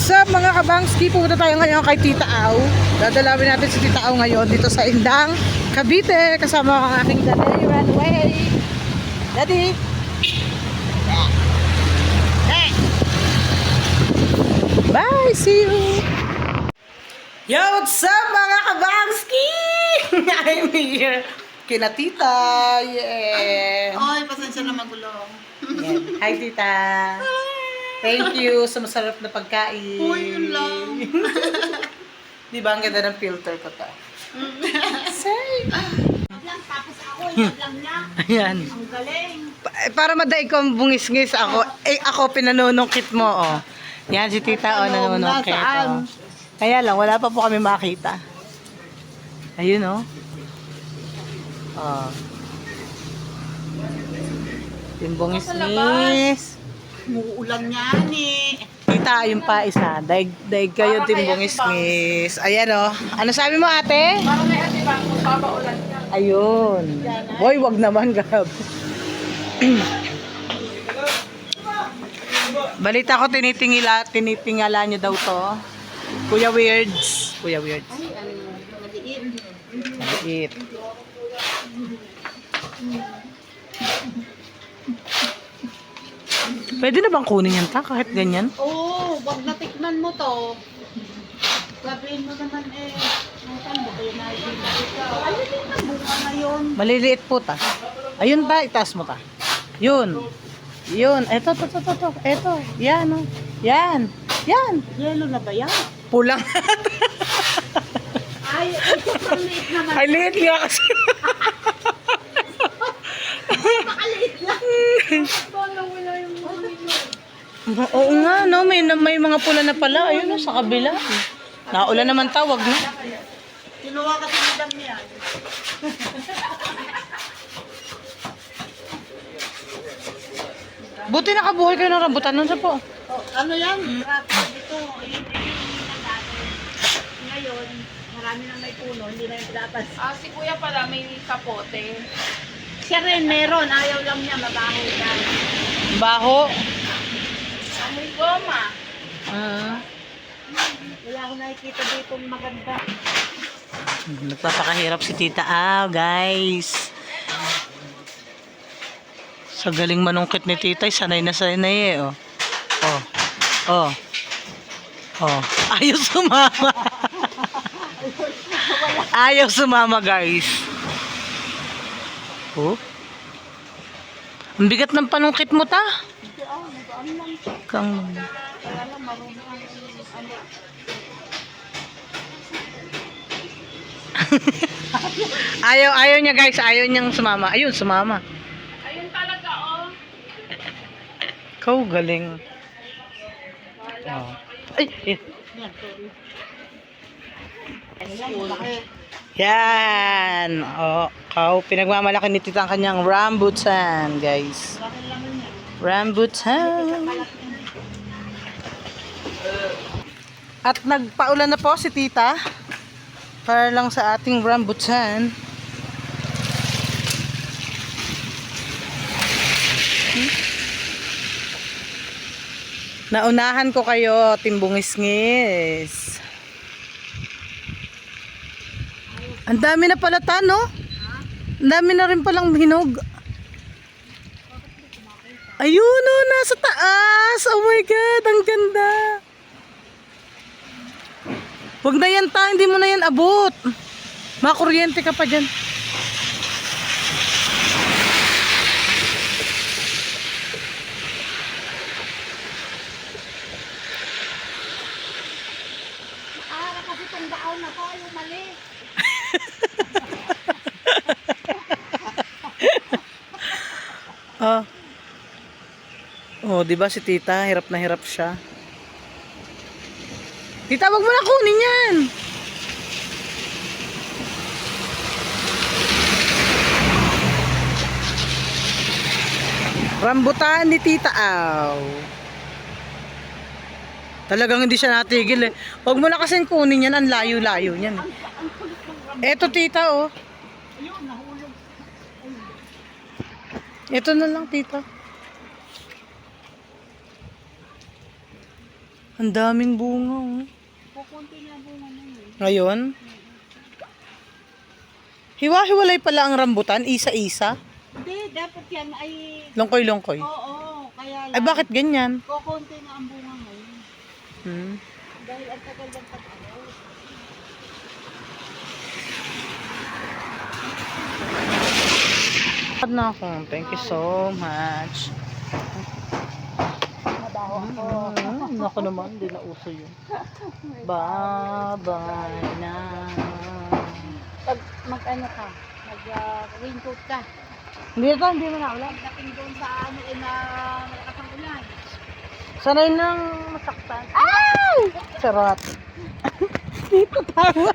What's up mga kabangski? Pupunta tayo ngayon kay Tita Au. Dadalawin natin si Tita Au ngayon dito sa Indang, Cavite. Kasama ang aking daddy. Run away! Daddy! Hey! Bye! See you! Yo! What's up mga kabangski? I'm here. Kina Tita. Yeah! Ay, pasensya na magulong. Yeah. Hi Tita! Thank you sa masarap na pagkain. Uy, yun lang. Di ba ang ganda ng filter ko to? Say! Tapos ako, yun lang na. Ayan. Ang galing. Para madaig ko ang bungis-ngis ako, ako pinanunungkit mo, oh. Yan, si Tita, oh, nanunungkit, oh. Kaya lang, wala pa po kami makita. Ayun, oh. Oh. Yung bungis-ngis. Muulan yan eh. Tita, yung pa isa. Daig kayo, timbungis-ngis. Ayan, oh. Ano sabi mo, ate? Parang may ate ba, magpapaulan ka. Ayun. Boy, wag naman, Gab. Balita ko, tinitingala niyo daw to. Kuya Weirds. Kuya Weirds. Ay, maliit. Maliit. Pwede na bang kunin yan ta kahit ganyan? Oo, wag natikman mo to. Sabihin mo naman eh. Saan mo kayo nakikita ito? Ayun din ang bunga ngayon. Maliliit po ta. Ayun ta, itaas mo ta. Yun. Yun. Eto. Eto. Yan, oh. Yan. Yan. Yelo na ba yan? Pulang. Ay, sobrang liit naman. Ay, liit nga kasi. Makaliit lang. Paano wala yung Oo nga, no. May mga pula na pala. Ayun, no, sa kabila. Naulan naman tawag, no? Kinuha kasi ni Dam yan. Buti nakabuhay kayo ng rambutan nun sa po. Oh, ano yan? Ito, yun na dati. Ngayon, marami nang may puno, hindi na yung dapat. Si kuya pala may kapote. Siya rin meron, ayaw lang niya, mabaho lang. Baho. Amoy goma. Wala akong nakikita dito maganda. Nagpapakahirap si Tita Au, guys. Sa galing manungkit ni Tita, sanay na sanay eh, oh. Oh. Oh. Oh. Ayaw sumama. Ayaw sumama, guys. Oh. Ang bigat ng panungkit mo, ta. Kang... ayaw niya, guys. Ayaw niyang sumama. Ayun, sumama. Ayun talaga, oh. Ikaw, galing. Oh. Ay, eh. Yan. Oh, pinagmamalaki ni Tita ang kanyang rambutan, guys. Rambutan. At nagpaulan na po si Tita para lang sa ating rambutan. Naunahan ko kayo, timbungis-ngis. Ang dami na pala ta, no? Ang dami na rin palang hinog. Ayun, no, nasa taas. Oh my God, ang ganda. Huwag na yan ta, hindi mo na yan abot. Makuryente ka pa dyan. Kasi itong daaw na to, ayaw mali. Oh, di ba si Tita, hirap na hirap siya. Tita, wag mo na kunin yan. Rambutan ni Tita Au. Talagang hindi siya natigil eh. Wag mo na kasing kunin yan, ang layo-layo niyan. Eto Tita, oh. Ito na lang, Tita. Ang daming bunga, oh. Kukunti na bunga na yun. Ngayon? Hiwa-hiwalay pala ang rambutan, isa-isa. Hindi, dapat yan ay... Longkoy-longkoy. Oo, kaya lang. Ay, bakit ganyan? Kukunti na ang bunga ngayon. Hmm. Dahil ang tagal ng pag-araw. Na ako. Thank you so much. Mabaho ako. Ako naman, hindi na uso yun. Bye-bye na. Pag mag-ano ka, mag-raincoat ka. Hindi mo na ulan. Pagdating doon sa ano, na malakas ang ulan. Sanay nang masaktan. Ay! Charot. Dito tawa.